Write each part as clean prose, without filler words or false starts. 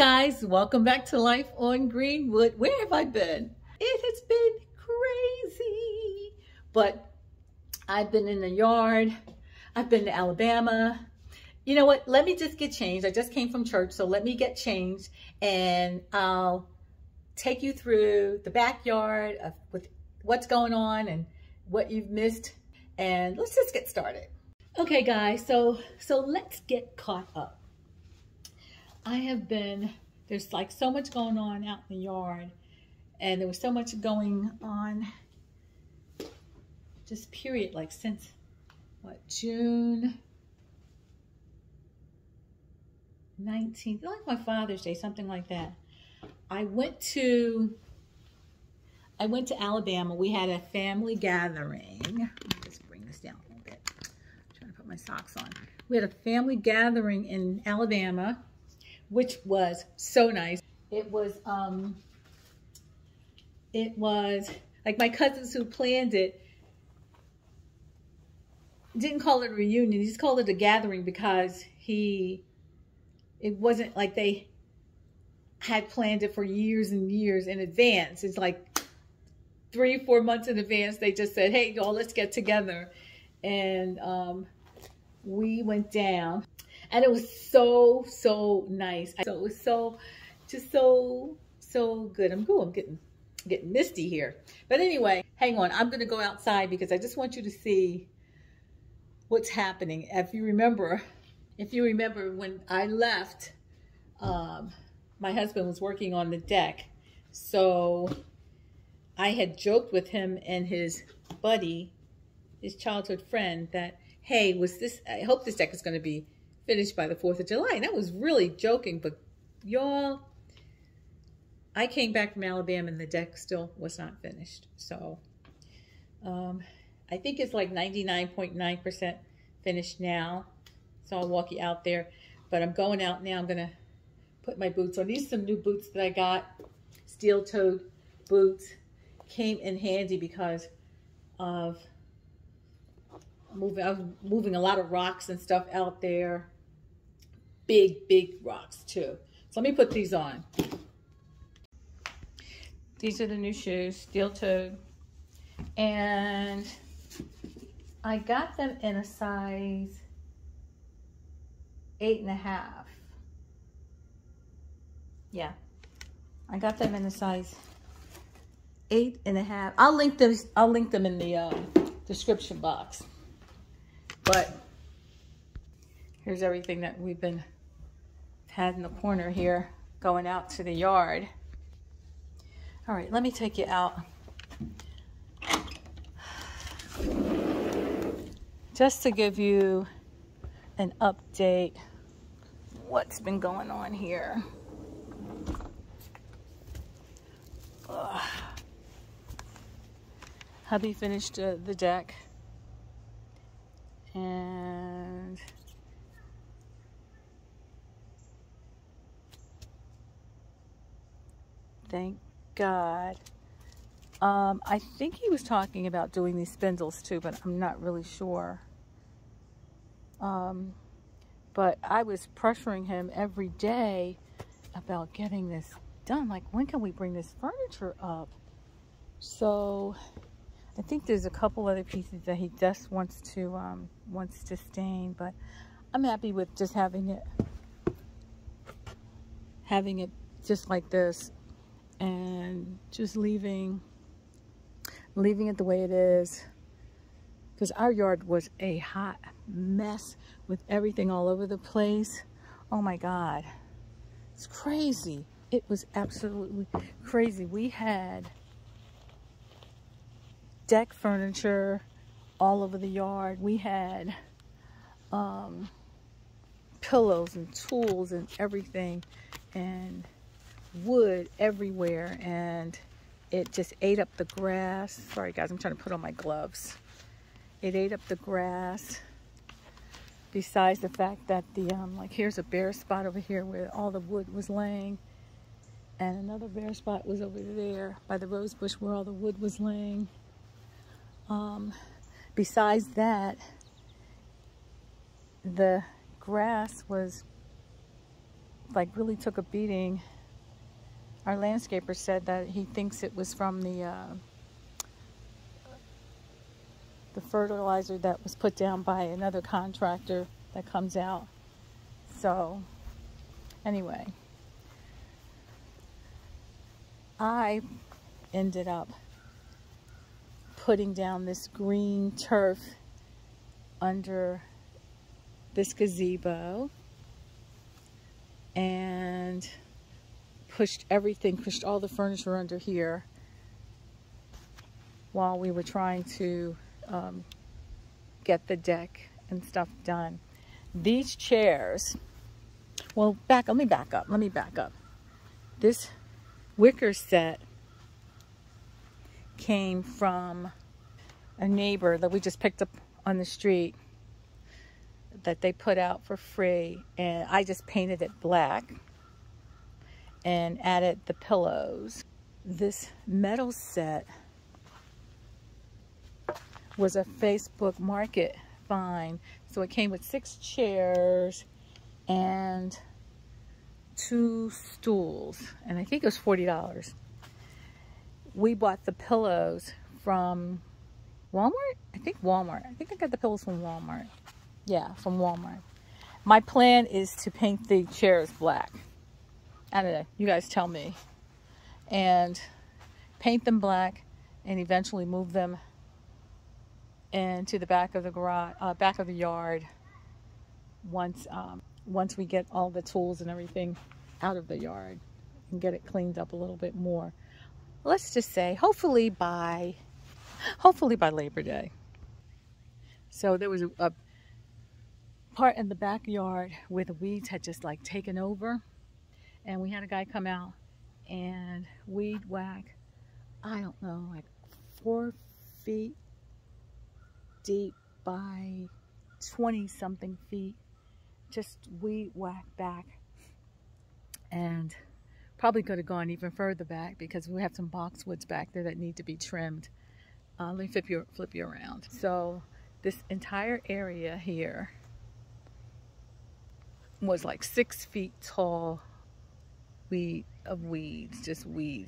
guys, welcome back to Life on Greenwood. Where have I been? It has been crazy, but I've been in the yard. I've been to Alabama. You know what? Let me just get changed. I just came from church, so let me get changed and I'll take you through the backyard with what's going on and what you've missed. And let's just get started. Okay, guys, so let's get caught up. I have been, there's like so much going on out in the yard, and there was so much going on just period, like since what, June 19th, like my Father's Day, something like that. I went to Alabama. We had a family gathering. Let me just bring this down a little bit. I'm trying to put my socks on. We had a family gathering in Alabama, which was so nice. It was like my cousins who planned it didn't call it a reunion. He just called it a gathering because it wasn't like they had planned it for years and years in advance. It's like 3 or 4 months in advance. They just said, hey, y'all, let's get together. And we went down. And it was so nice. So it was so good. I'm getting misty here. But anyway, hang on. I'm gonna go outside because I just want you to see what's happening. If you remember when I left, my husband was working on the deck. So I had joked with him and his buddy, his childhood friend, that, hey, I hope this deck is gonna be finished by the 4th of July. And I was really joking, but y'all, I came back from Alabama and the deck still was not finished. So I think it's like 99.9% finished now. So I'll walk you out there, but I'm going out now. I'm gonna put my boots on. These are some new boots that I got, steel-toed boots. Came in handy because of I was moving a lot of rocks and stuff out there. Big rocks too. So let me put these on. These are the new shoes, steel-toed. And I got them in a size 8.5. Yeah, I got them in a size 8.5. I'll link them in the description box. But here's everything that we've had in the corner here, going out to the yard. All right, let me take you out. Just to give you an update what's been going on here. Hubby finished the deck. And thank God. I think he was talking about doing these spindles too, but I'm not really sure. But I was pressuring him every day about getting this done. Like, when can we bring this furniture up? So I think there's a couple other pieces that he just wants to stain, but I'm happy with just having it just like this, and just leaving it the way it is, because our yard was a hot mess with everything all over the place. Oh my God, it's crazy. It was absolutely crazy. We had deck furniture all over the yard. We had pillows and tools and everything, and wood everywhere, and it just ate up the grass. Sorry guys, I'm trying to put on my gloves. It ate up the grass. Besides the fact that like, here's a bare spot over here where all the wood was laying, and another bare spot was over there by the rose bush where all the wood was laying. Besides that, the grass was like really took a beating. Our landscaper said that he thinks it was from the fertilizer that was put down by another contractor that comes out. So anyway, I ended up putting down this green turf under this gazebo and pushed all the furniture under here while we were trying to get the deck and stuff done. These chairs, well, let me back up. This wicker set came from a neighbor that we just picked up on the street that they put out for free, and I just painted it black and added the pillows. This metal set was a Facebook Market find. So it came with 6 chairs and 2 stools, and I think it was $40. We bought the pillows from Walmart? I think Walmart. I think I got the pillows from Walmart. Yeah, from Walmart. My plan is to paint the chairs black. I don't know, you guys tell me. And paint them black and eventually move them into the back of the garage, back of the yard once we get all the tools and everything out of the yard and get it cleaned up a little bit more. Let's just say hopefully by Labor Day. So there was a part in the backyard where the weeds had just like taken over, and we had a guy come out and weed whack, I don't know, like 4 feet deep by 20 something feet, just weed whack back, and probably could have gone even further back because we have some boxwoods back there that need to be trimmed. Let me flip you around. So this entire area here was like 6 feet tall of weeds, just weeds.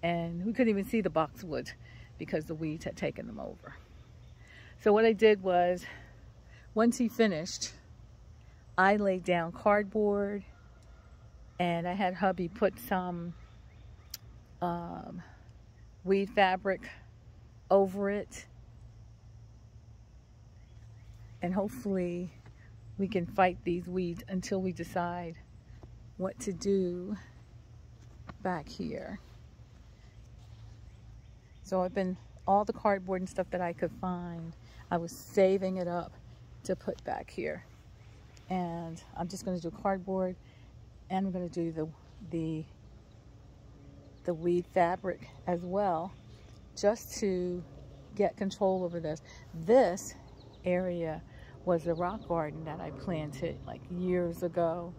And we couldn't even see the boxwoods because the weeds had taken them over. So what I did was, once he finished, I laid down cardboard, and I had hubby put some weed fabric over it, and hopefully we can fight these weeds until we decide what to do back here. So I've been, all the cardboard and stuff that I could find, I was saving it up to put back here. And I'm just going to do cardboard, and I'm going to do the weed fabric as well, just to get control over this. This area was a rock garden that I planted like years ago.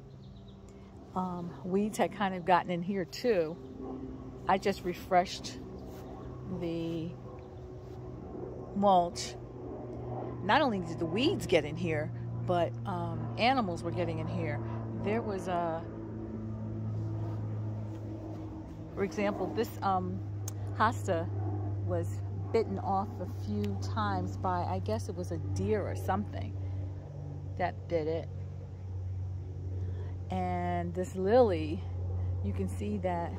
Weeds had kind of gotten in here too. I just refreshed the mulch. Not only did the weeds get in here, but animals were getting in here. There was for example, this hosta was bitten off a few times by, I guess it was a deer or something that bit it. And this lily, you can see that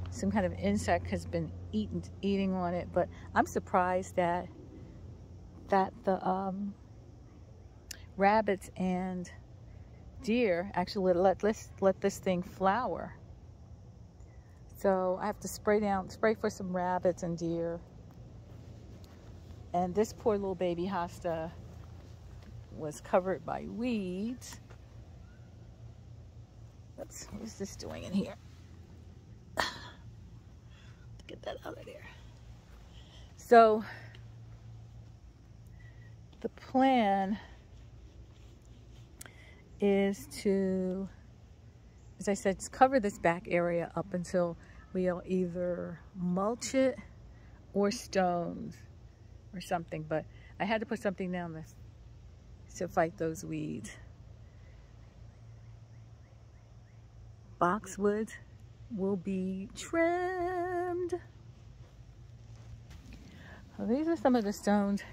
some kind of insect has been eating on it. But I'm surprised that the rabbits and deer actually let this thing flower. So I have to spray for some rabbits and deer. And this poor little baby hosta was covered by weeds. Oops, what is this doing in here? Get that out of there. So the plan is to, as I said, cover this back area up until we'll either mulch it or stones or something. But I had to put something down to fight those weeds. boxwoods will be trimmed. Well, these are some of the stones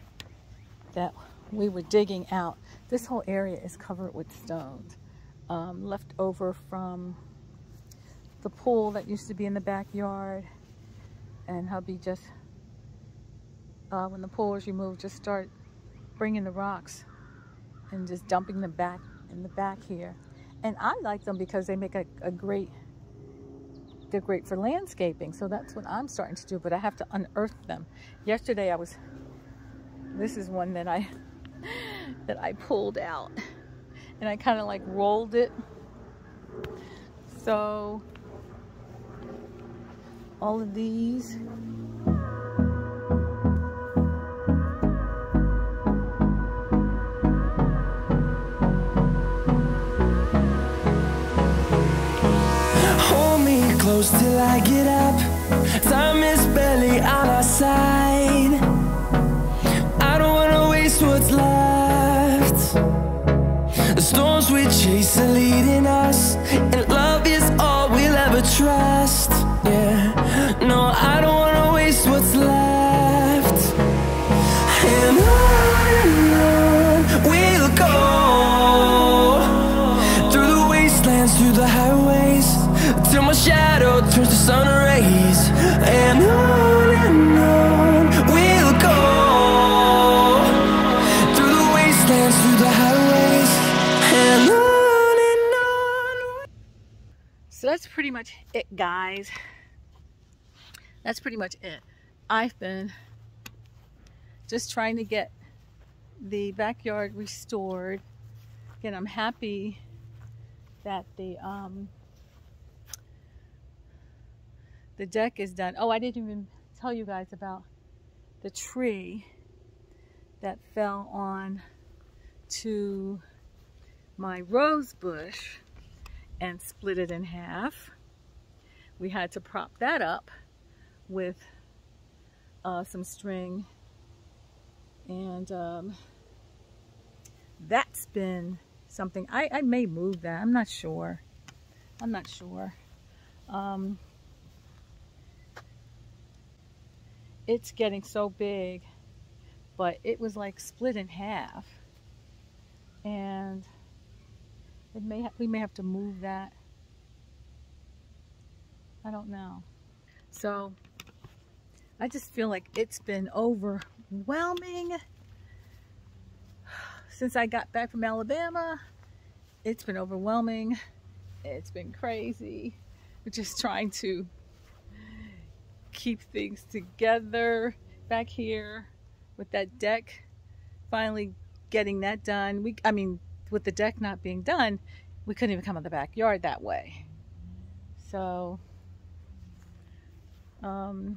that we were digging out. This whole area is covered with stones, left over from the pool that used to be in the backyard. And hubby just, when the pool was removed, just start bringing the rocks and just dumping them back in the back here. And I like them because they make they're great for landscaping. So that's what I'm starting to do, but I have to unearth them. Yesterday this is one that I pulled out, and I kind of like rolled it. So all of these. Hold me close till I get up. Time is barely on our side. I don't wanna waste what's left. The storms we chase are leading us, and love is all we'll ever trust. Yeah, no, I don't wanna waste what's left. And on we'll go, through the wastelands, through the highways, till my shadow turns to sun rays. And on we'll go, through the wastelands, through the highways, and on. So that's pretty much it, guys. That's pretty much it. I've been just trying to get the backyard restored. Again, I'm happy that the deck is done. Oh, I didn't even tell you guys about the tree that fell on to my rose bush and split it in half. We had to prop that up with some string, and that's been something. I may move that. I'm not sure. It's getting so big, but it was like split in half, and we may have to move that. I don't know. So I just feel like it's been overwhelming since I got back from Alabama. It's been overwhelming. It's been crazy. We're just trying to keep things together back here with that deck. Finally getting that done. I mean, with the deck not being done, we couldn't even come in the backyard that way. So the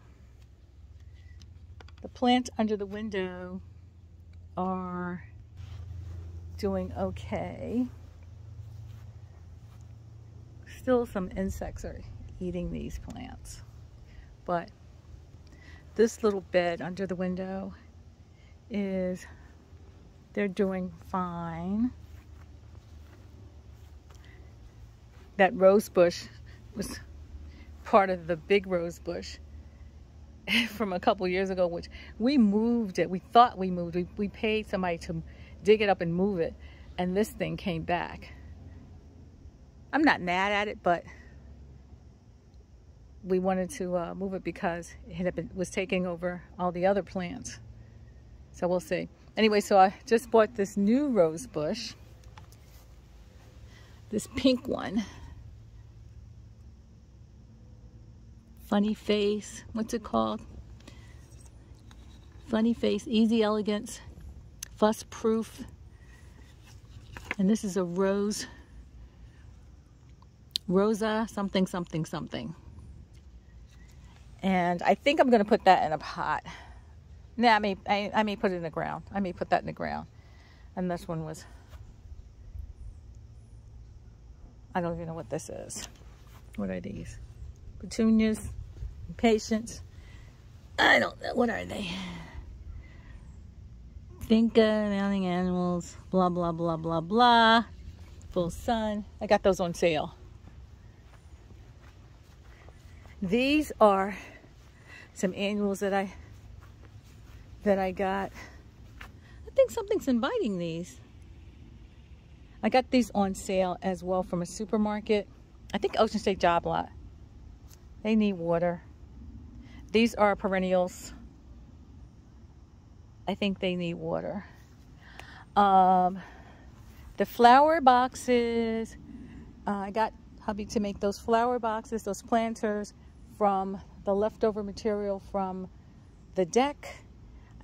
plants under the window are doing okay. Still some insects are eating these plants, but this little bed under the window they're doing fine. That rose bush was part of the big rose bush from a couple years ago, which we moved it. We thought we moved. We paid somebody to dig it up and move it, and this thing came back. I'm not mad at it, but we wanted to move it because it was taking over all the other plants. So we'll see. Anyway, so I just bought this new rose bush, this pink one. Funny Face, what's it called? Funny Face, Easy Elegance, Fuss Proof. And this is a Rosa something something something. And I think I'm going to put that in a pot. Nah, I may put it in the ground. I may put that in the ground. And this one was, I don't even know what this is. What are these? Petunias, Patience. I don't know. What are they? Finca, mounting animals, blah, blah, blah, blah, blah. Full sun. I got those on sale. These are some annuals that I got. I think something's inviting these. I got these on sale as well from a supermarket. I think Ocean State Job Lot. They need water. These are perennials. I think they need water. The flower boxes, I got hubby to make those flower boxes, those planters from the leftover material from the deck.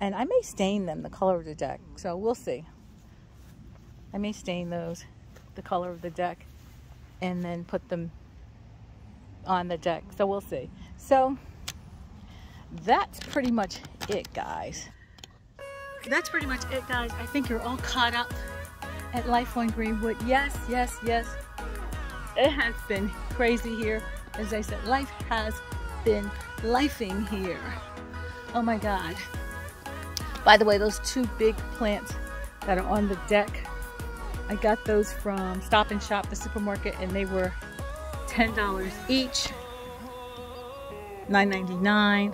And I may stain them the color of the deck, so we'll see. I may stain those the color of the deck and then put them on the deck, so we'll see. So that's pretty much it, guys. That's pretty much it, guys. I think you're all caught up at Life on Greenwood. Yes, yes, yes. It has been crazy here. As I said, life has been lifing here. Oh my God. By the way, those two big plants that are on the deck, I got those from Stop and Shop, the supermarket, and they were $10 each, $9.99.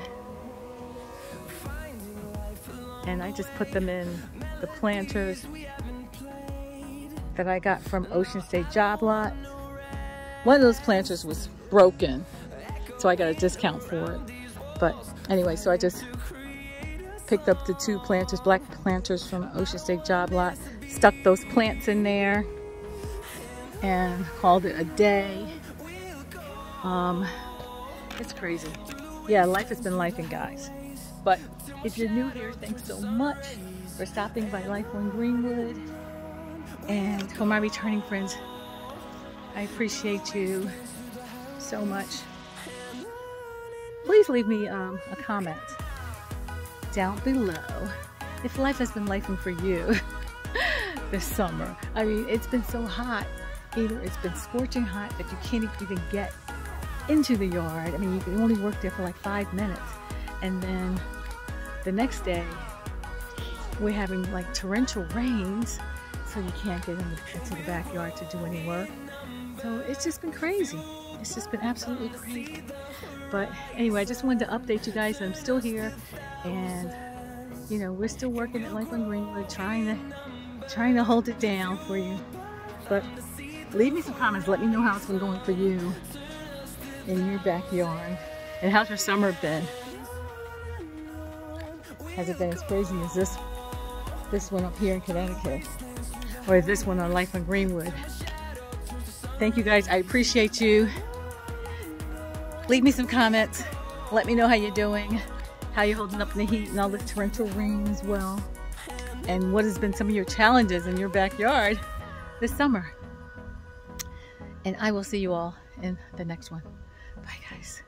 And I just put them in the planters that I got from Ocean State Job Lot. One of those planters was broken, so I got a discount for it. But anyway, so I just picked up the two planters, black planters from Ocean State Job Lot, stuck those plants in there, and called it a day. It's crazy. Yeah, life has been lifing, guys. But if you're new here, thanks so much for stopping by Life on Greenwood. And for my returning friends, I appreciate you so much. Please leave me a comment down below if life has been lifing for you this summer. I mean, it's been so hot. Either it's been scorching hot that you can't even get into the yard. I mean, you can only work there for like 5 minutes. And then the next day, we're having like torrential rains, so you can't get into the backyard to do any work. So it's just been crazy. It's just been absolutely crazy. But anyway, I just wanted to update you guys. I'm still here, and you know, we're still working at Life on Greenwood, trying to hold it down for you. But leave me some comments. Let me know how it's been going for you in your backyard, and how's your summer been? Has it been as crazy as this one up here in Connecticut, or this one on Life on Greenwood? Thank you, guys. I appreciate you. Leave me some comments. Let me know how you're doing, how you're holding up in the heat and all this torrential rain as well, and what has been some of your challenges in your backyard this summer. And I will see you all in the next one. Bye, guys.